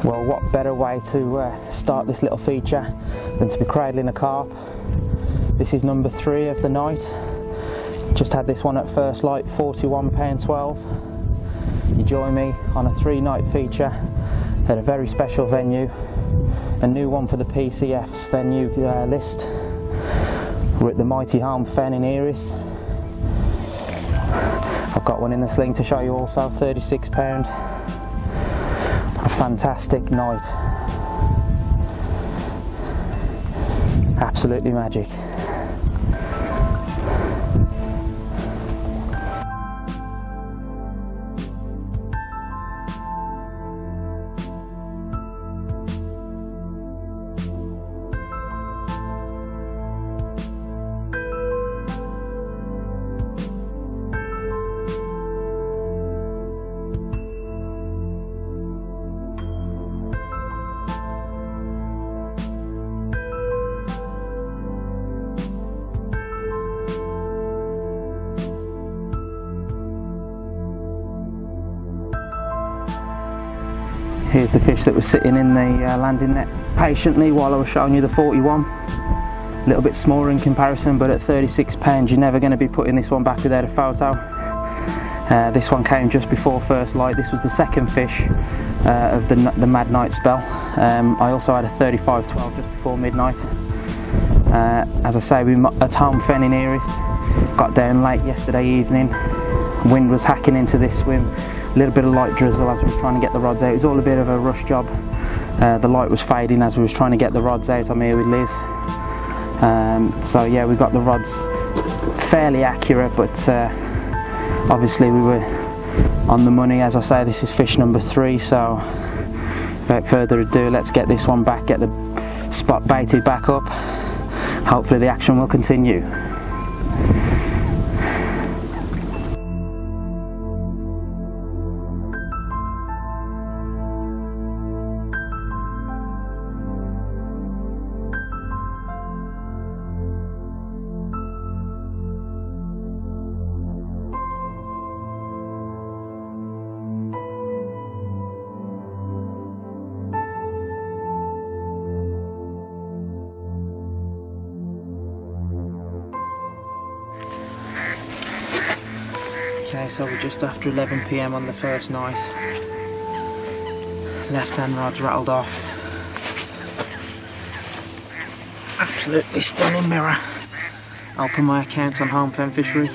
Well, what better way to start this little feature than to be cradling a carp. This is number 3 of the night. Just had this one at first light, £41.12. You join me on a 3-night feature at a very special venue, a new one for the PCF's venue list. We're at the mighty Holme Fen in Earith. I've got one in the sling to show you also, £36. A fantastic night. Absolutely magic. Here's the fish that was sitting in the landing net patiently while I was showing you the 41. A little bit smaller in comparison, but at £36 you're never going to be putting this one back without a photo. This one came just before first light. This was the second fish of the mad night spell. I also had a 35-12 just before midnight. As I say, we were at Holme Fen in Earith. Got down late yesterday evening. Wind was hacking into this swim. A little bit of light drizzle as we was trying to get the rods out. It was all a bit of a rush job. The light was fading as we was trying to get the rods out. I'm here with Liz. So yeah, we got the rods fairly accurate, but obviously we were on the money. As I say, this is fish number 3, so without further ado, let's get this one back, get the spot baited back up. Hopefully the action will continue. Okay, so we're just after 11 PM on the first night. Left hand rod's rattled off. Absolutely stunning mirror. I'll put my account on Holme Fen Fishery.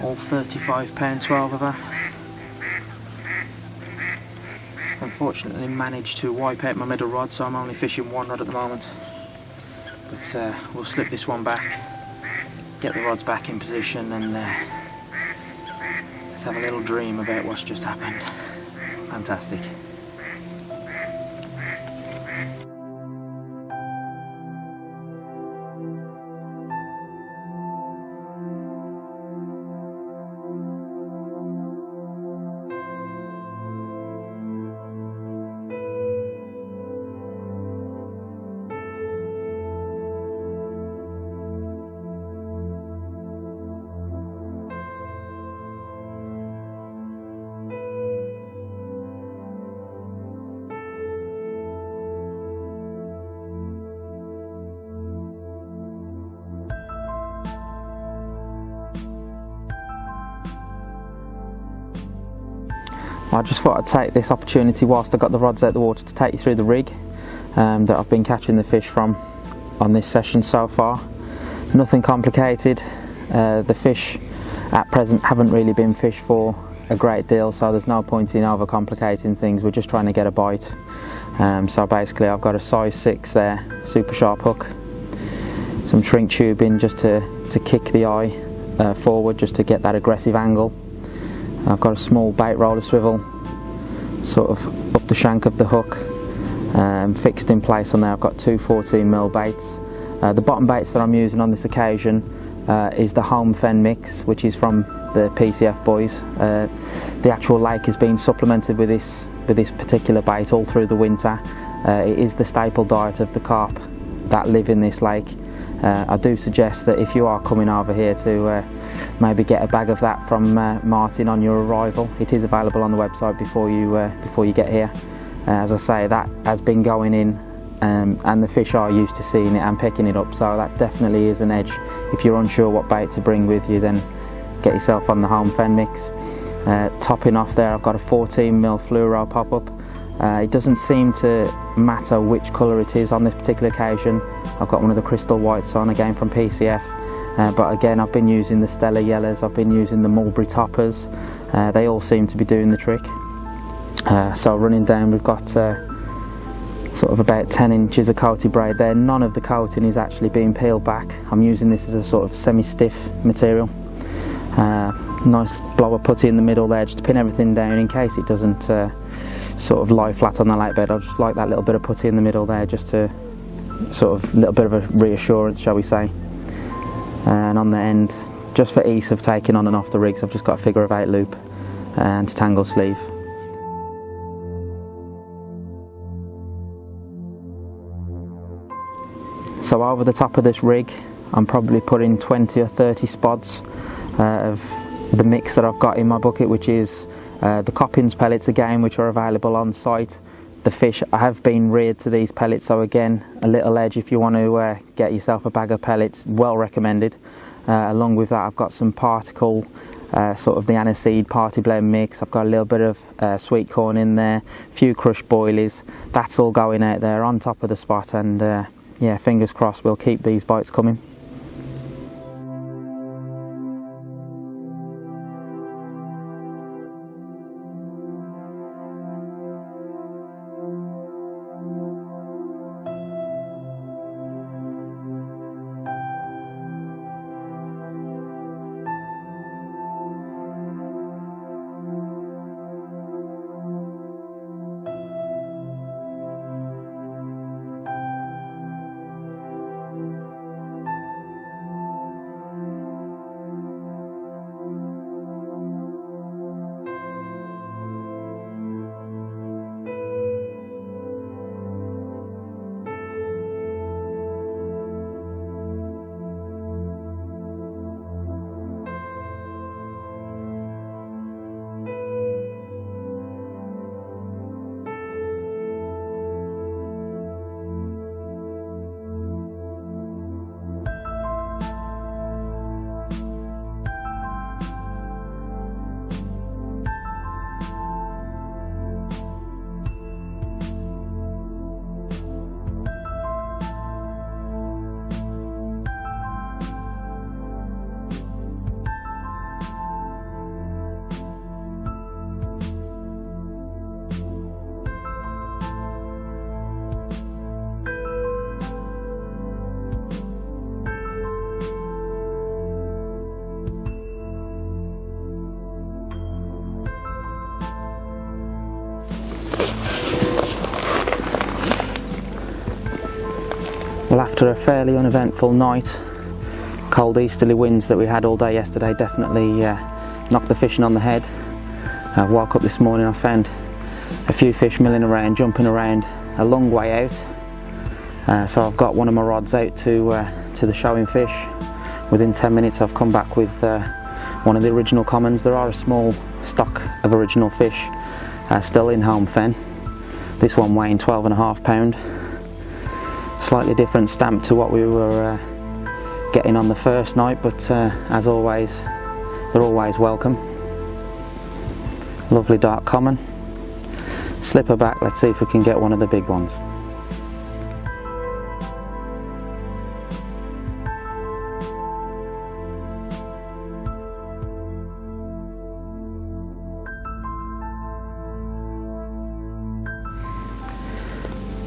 All £35.12 of her. Unfortunately managed to wipe out my middle rod, so I'm only fishing one rod at the moment. But we'll slip this one back, get the rods back in position, and let's have a little dream about what's just happened. Fantastic. I just thought I'd take this opportunity whilst I got the rods out of the water to take you through the rig that I've been catching the fish from on this session so far. Nothing complicated. The fish at present haven't really been fished for a great deal, so there's no point in over complicating things. We're just trying to get a bite. So basically I've got a size 6 there, super sharp hook, some shrink tubing just to kick the eye forward, just to get that aggressive angle. I've got a small bait roller swivel sort of up the shank of the hook, fixed in place on there. I've got 2 14mm baits. The bottom baits that I'm using on this occasion is the Holme Fen mix, which is from the PCF boys. The actual lake has been supplemented with this particular bait all through the winter. It is the staple diet of the carp that live in this lake. I do suggest that if you are coming over here to maybe get a bag of that from Martin on your arrival. It is available on the website before you get here. As I say, that has been going in, and the fish are used to seeing it and picking it up, so that definitely is an edge. If you're unsure what bait to bring with you, then get yourself on the Holme Fen mix. Topping off there, I've got a 14mm fluoro pop-up. It doesn't seem to matter which colour it is on this particular occasion. I've got one of the crystal whites on, again from PCF, but again I've been using the Stellar Yellows, I've been using the Mulberry Toppers. They all seem to be doing the trick. So running down, we've got sort of about 10 inches of coated braid there. None of the coating is actually being peeled back. I'm using this as a sort of semi-stiff material. Nice blower putty in the middle there just to pin everything down in case it doesn't sort of lie flat on the lake bed. I just like that little bit of putty in the middle there just to sort of a little bit of a reassurance, shall we say. And on the end, just for ease of taking on and off the rigs, I've just got a figure of 8 loop and tangle sleeve. So over the top of this rig, I'm probably putting 20 or 30 spots of the mix that I've got in my bucket, which is the Coppins pellets again, which are available on site. The fish have been reared to these pellets, so again, a little edge if you want to get yourself a bag of pellets, well recommended. Along with that, I've got some particle, sort of the aniseed party blend mix. I've got a little bit of sweet corn in there, a few crushed boilies. That's all going out there on top of the spot, and yeah, fingers crossed we'll keep these bites coming. Well, after a fairly uneventful night, cold easterly winds that we had all day yesterday definitely knocked the fishing on the head. I woke up this morning, I found a few fish milling around, jumping around a long way out. So I've got one of my rods out to the showing fish. Within 10 minutes I've come back with one of the original commons. There are a small stock of original fish still in Holme Fen. This one weighing 12.5 pound. Slightly different stamp to what we were getting on the first night, but as always, they're always welcome. Lovely dark common. Slip her back, let's see if we can get one of the big ones.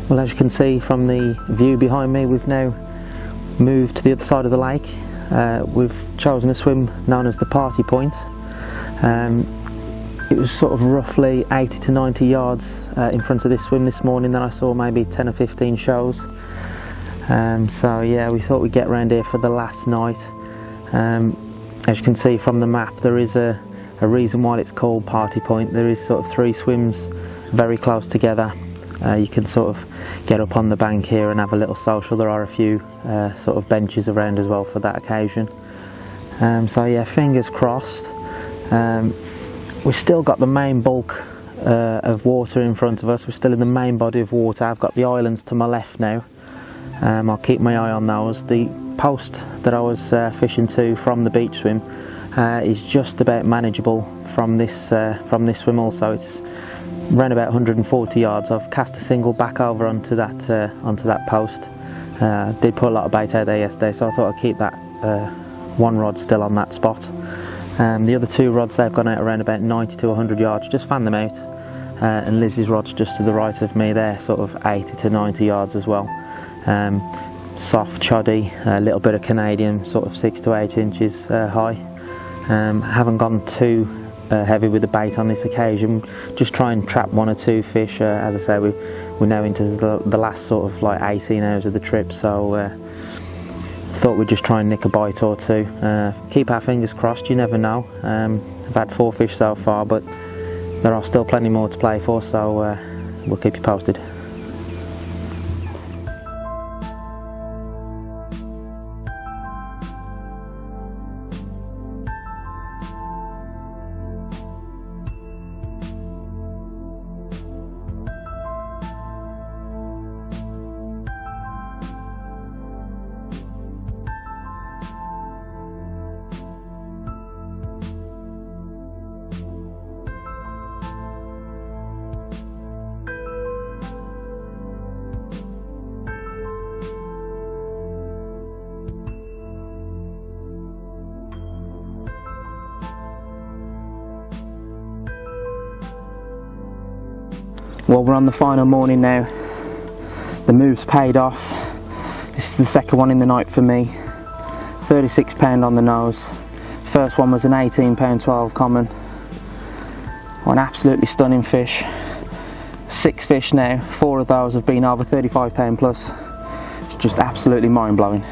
Well, as you can see from the view behind me, we've now moved to the other side of the lake. We've chosen a swim known as the Party Point. It was sort of roughly 80 to 90 yards in front of this swim this morning. Then I saw maybe 10 or 15 shows. So yeah, we thought we'd get round here for the last night. As you can see from the map, there is a reason why it's called Party Point. There is sort of 3 swims very close together. You can sort of get up on the bank here and have a little social. There are a few sort of benches around as well for that occasion. So yeah, fingers crossed. We've still got the main bulk of water in front of us. We're still in the main body of water. I've got the islands to my left now. I'll keep my eye on those. The post that I was fishing to from the beach swim is just about manageable from this swim also. It's around about 140 yards. I've cast a single back over onto that post. Did put a lot of bait out there yesterday, so I thought I'd keep that one rod still on that spot. The other two rods, they've gone out around about 90 to 100 yards. Just fan them out. And Lizzie's rod's just to the right of me there, sort of 80 to 90 yards as well. Soft, choddy, a little bit of Canadian, sort of 6 to 8 inches high. Haven't gone too heavy with the bait on this occasion. Just try and trap one or two fish. As I say, we're now into the last sort of like 18 hours of the trip, so thought we'd just try and nick a bite or two. Keep our fingers crossed, you never know. I've had 4 fish so far, but there are still plenty more to play for, so we'll keep you posted. Well, we're on the final morning now. The move's paid off. This is the second one in the night for me. 36 pound on the nose. First one was an 18 pound 12 common. An absolutely stunning fish. 6 fish now. 4 of those have been over 35 pound plus. It's just absolutely mind blowing.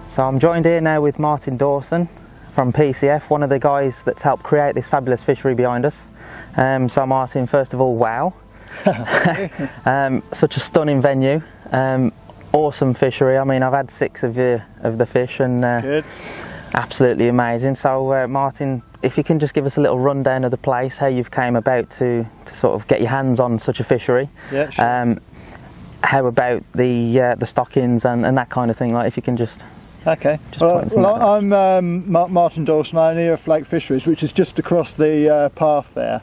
So I'm joined here now with Martin Dawson from PCF, one of the guys that's helped create this fabulous fishery behind us. So Martin, first of all, wow. Such a stunning venue, awesome fishery. I mean, I've had 6 of the fish, and absolutely amazing. So Martin, if you can just give us a little rundown of the place, how you've came about to sort of get your hands on such a fishery. Yeah, sure. How about the stockings and that kind of thing, like if you can just... Okay, well I'm Martin Dawson. I own Earith Lake Fisheries, which is just across the path there.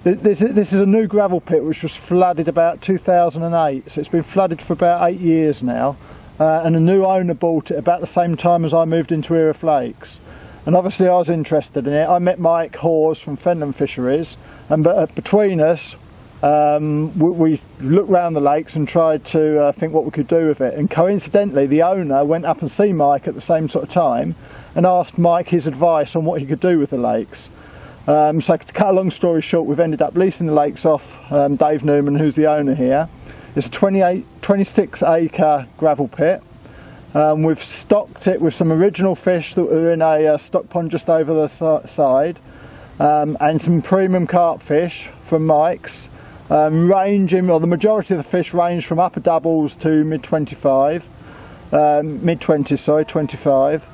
This is a new gravel pit which was flooded about 2008, so it's been flooded for about 8 years now, and a new owner bought it about the same time as I moved into Earith Lakes. And obviously I was interested in it. I met Mike Hawes from Fen Fisheries, and between us we looked round the lakes and tried to think what we could do with it, and coincidentally the owner went up and see Mike at the same sort of time and asked Mike his advice on what he could do with the lakes. So to cut a long story short, we've ended up leasing the lakes off Dave Newman, who's the owner here. It's a 26 acre gravel pit. We've stocked it with some original fish that were in a stock pond just over the side, and some premium carp fish from Mike's. Ranging, well, the majority of the fish range from upper doubles to mid 25, mid 20s, sorry, 25,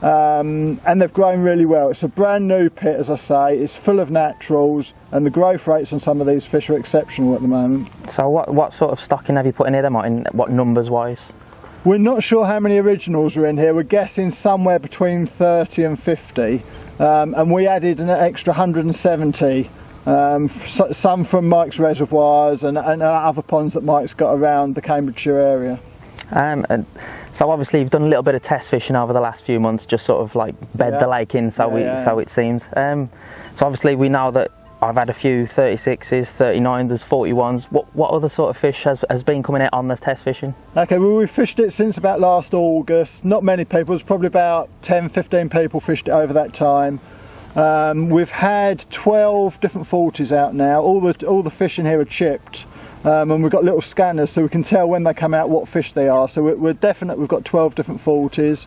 and they've grown really well. It's a brand new pit, as I say. It's full of naturals, and the growth rates on some of these fish are exceptional at the moment. So what sort of stocking have you put in here, Martin? What numbers wise? We're not sure how many originals are in here. We're guessing somewhere between 30 and 50, and we added an extra 170. Some from Mike's reservoirs and other ponds that Mike's got around the Cambridgeshire area. And so obviously you've done a little bit of test fishing over the last few months, just sort of like bed the lake in, so it seems. So obviously we know that I've had a few 36s, 39s, 41s. What other sort of fish has been coming out on the test fishing? Okay, well, we've fished it since about last August. Not many people, there's probably about 10-15 people fished it over that time. We've had 12 different 40s out now. All the fish in here are chipped, and we've got little scanners so we can tell when they come out what fish they are. So we've got 12 different 40s.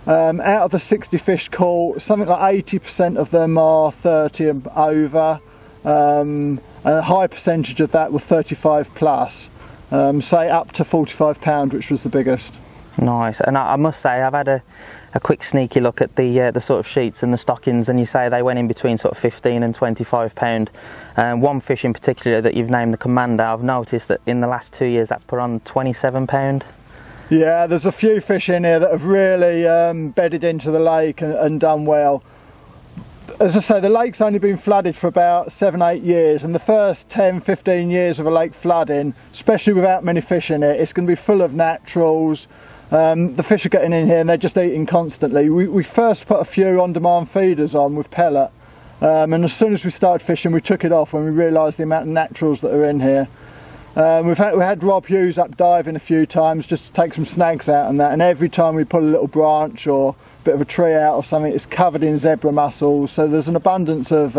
Out of the 60 fish caught, something like 80% of them are 30 and over, and a high percentage of that were 35 plus, say up to 45 pound, which was the biggest. Nice. And I must say, I've had a quick sneaky look at the sort of sheets and the stockings, and you say they went in between sort of 15 and 25 pound. One fish in particular that you've named, the Commander, I've noticed that in the last 2 years that's put on 27 pound. Yeah, there's a few fish in here that have really bedded into the lake and done well. As I say, the lake's only been flooded for about 7-8 years, and the first 10-15 years of a lake flooding, especially without many fish in it, it's going to be full of naturals. The fish are getting in here and they're just eating constantly. We first put a few on-demand feeders on with pellet, and as soon as we started fishing we took it off when we realised the amount of naturals that are in here. We had Rob Hughes up diving a few times just to take some snags out and that, and every time we pull a little branch or a bit of a tree out or something, it's covered in zebra mussels, so there's an abundance of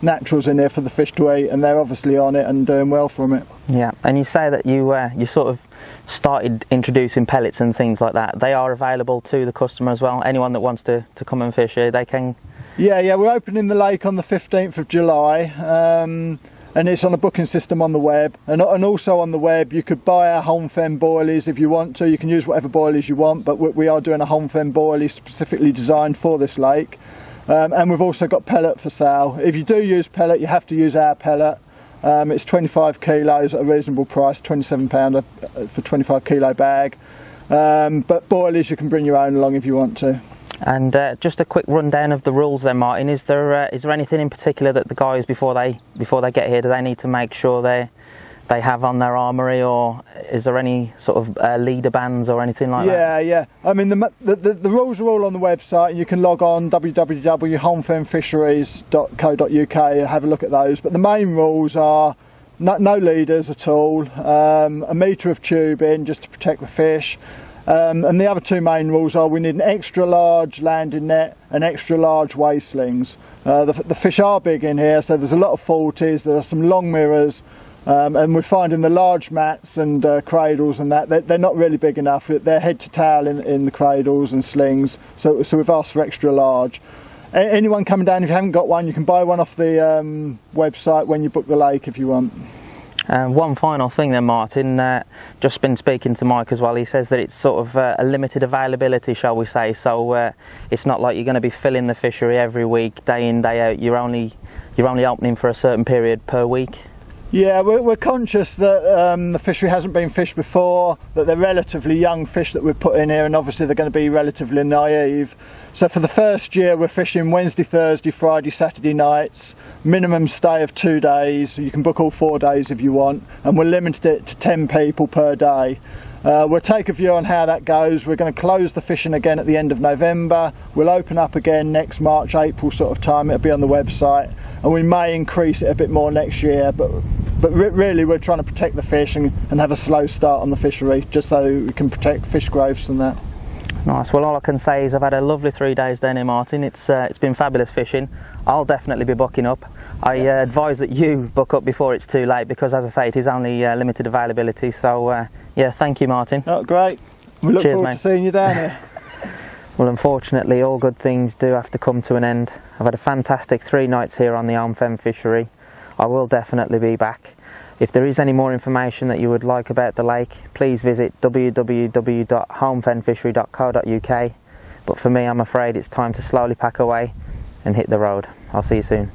naturals in here for the fish to eat, and they're obviously on it and doing well from it. Yeah, and you say that you sort of started introducing pellets and things like that. They are available to the customer as well? Anyone that wants to come and fish here, they can? Yeah, we're opening the lake on the 15th of July. And it's on a booking system on the web, and also on the web you could buy our Holme Fen boilies if you want to. You can use whatever boilies you want, but we are doing a Holme Fen boilie specifically designed for this lake. And we've also got pellet for sale. If you do use pellet, you have to use our pellet. It's 25 kilos at a reasonable price, £27 for 25 kilo bag. But boilies you can bring your own along if you want to. And just a quick rundown of the rules then, Martin. Is there anything in particular that the guys before they get here, do they need to make sure they have on their armoury, or is there any sort of leader bands or anything like that? Yeah. I mean the rules are all on the website, and you can log on www.holmefenfisheries.co.uk and have a look at those. But the main rules are no leaders at all, a metre of tubing just to protect the fish. And the other two main rules are we need an extra large landing net and extra large weigh slings. The fish are big in here, so there's a lot of 40s, there are some long mirrors, and we're finding the large mats and cradles and that, they're not really big enough. They're head to tail in the cradles and slings, so we've asked for extra large. Anyone coming down, if you haven't got one, you can buy one off the website when you book the lake if you want. One final thing then, Martin, just been speaking to Mike as well. He says that it's sort of a limited availability, shall we say, so it's not like you're going to be filling the fishery every week, day in, day out. You're only opening for a certain period per week. Yeah, we're conscious that the fishery hasn't been fished before, that they're relatively young fish that we've put in here, and obviously they're going to be relatively naive. So for the first year we're fishing Wednesday, Thursday, Friday, Saturday nights, minimum stay of 2 days. You can book all 4 days if you want, and we're limited it to 10 people per day. We'll take a view on how that goes. We're going to close the fishing again at the end of November. We'll open up again next March, April sort of time. It'll be on the website, and we may increase it a bit more next year, but really we're trying to protect the fish and have a slow start on the fishery, just so we can protect fish growths and that. Nice. Well, all I can say is I've had a lovely 3 days down here, Martin. It's been fabulous fishing. I'll definitely be booking up. I advise that you book up before it's too late, because as I say, it is only limited availability. So yeah, thank you, Martin. Oh, great. We look forward to seeing you down here. Well, unfortunately, all good things do have to come to an end. I've had a fantastic 3 nights here on the Holme Fen Fishery. I will definitely be back. If there is any more information that you would like about the lake, please visit www.holmefenfishery.co.uk. But for me, I'm afraid it's time to slowly pack away and hit the road. I'll see you soon.